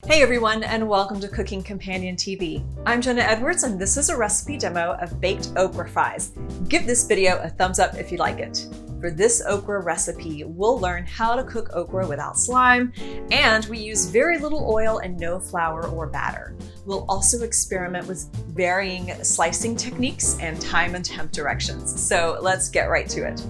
Hey everyone, and welcome to Cooking Companion TV. I'm Jenna Edwards, and this is a recipe demo of baked okra fries. Give this video a thumbs up if you like it. For this okra recipe, we'll learn how to cook okra without slime, and we use very little oil and no flour or batter. We'll also experiment with varying slicing techniques and time and temp directions. So let's get right to it.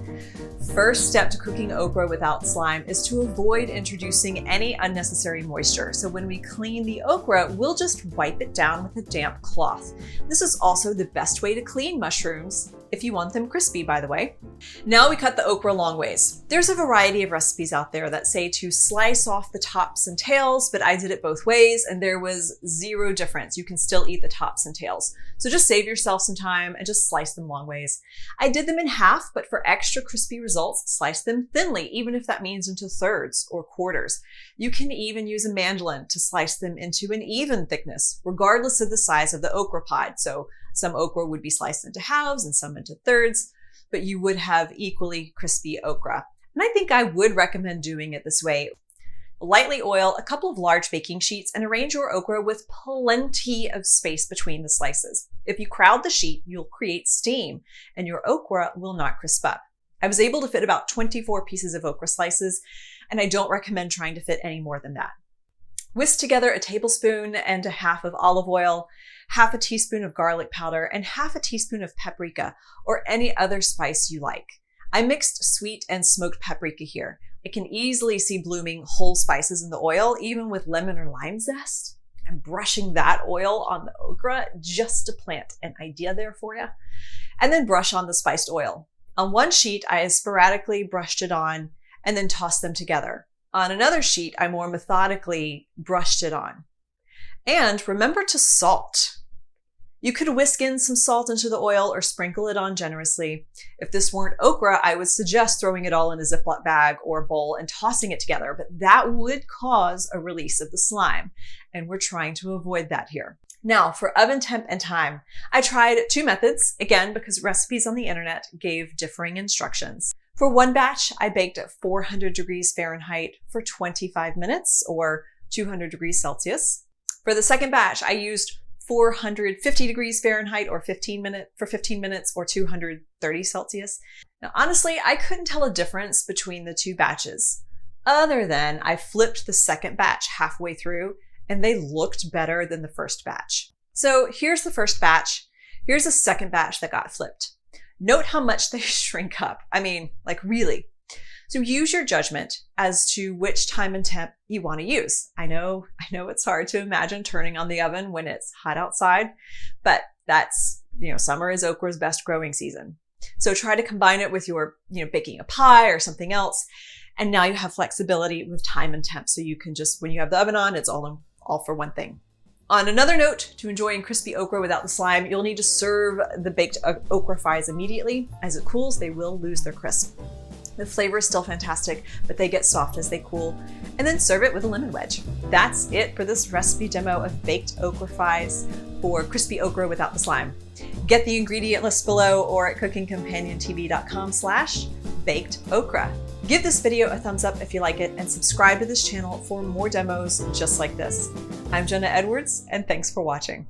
First step to cooking okra without slime is to avoid introducing any unnecessary moisture. So when we clean the okra, we'll just wipe it down with a damp cloth. This is also the best way to clean mushrooms, if you want them crispy, by the way. Now we cut the okra long ways. There's a variety of recipes out there that say to slice off the tops and tails, but I did it both ways and there was zero difference. You can still eat the tops and tails. So just save yourself some time and just slice them long ways. I did them in half, but for extra crispy results, slice them thinly, even if that means into thirds or quarters. You can even use a mandoline to slice them into an even thickness, regardless of the size of the okra pod. So some okra would be sliced into halves and some into thirds, but you would have equally crispy okra. And I think I would recommend doing it this way. Lightly oil a couple of large baking sheets and arrange your okra with plenty of space between the slices. If you crowd the sheet, you'll create steam and your okra will not crisp up. I was able to fit about 24 pieces of okra slices, and I don't recommend trying to fit any more than that. Whisk together a tablespoon and a half of olive oil, half a teaspoon of garlic powder, and half a teaspoon of paprika or any other spice you like. I mixed sweet and smoked paprika here. I can easily see blooming whole spices in the oil, even with lemon or lime zest. I'm brushing that oil on the okra just to plant an idea there for you. And then brush on the spiced oil. On one sheet, I sporadically brushed it on and then tossed them together. On another sheet, I more methodically brushed it on. And remember to salt. You could whisk in some salt into the oil or sprinkle it on generously. If this weren't okra, I would suggest throwing it all in a Ziploc bag or bowl and tossing it together, but that would cause a release of the slime, and we're trying to avoid that here. Now, for oven temp and time, I tried two methods, again, because recipes on the internet gave differing instructions. For one batch, I baked at 400 degrees Fahrenheit for 25 minutes or 200 degrees Celsius. For the second batch, I used 450 degrees Fahrenheit or 15 minutes or 230 Celsius. Now, honestly, I couldn't tell a difference between the two batches, other than I flipped the second batch halfway through and they looked better than the first batch. So here's the first batch. Here's the second batch that got flipped. Note how much they shrink up. I mean, like really. So use your judgment as to which time and temp you want to use. I know it's hard to imagine turning on the oven when it's hot outside, but that's, summer is okra's best growing season. So try to combine it with your, baking a pie or something else. And now you have flexibility with time and temp. So you can just, when you have the oven on, it's all for one thing. On another note, to enjoying crispy okra without the slime, you'll need to serve the baked okra fries immediately. As it cools, they will lose their crisp. The flavor is still fantastic, but they get soft as they cool. And then serve it with a lemon wedge. That's it for this recipe demo of baked okra fries for crispy okra without the slime. Get the ingredient list below or at cookingcompaniontv.com/baked okra. Give this video a thumbs up if you like it and subscribe to this channel for more demos just like this. I'm Jenna Edwards, and thanks for watching.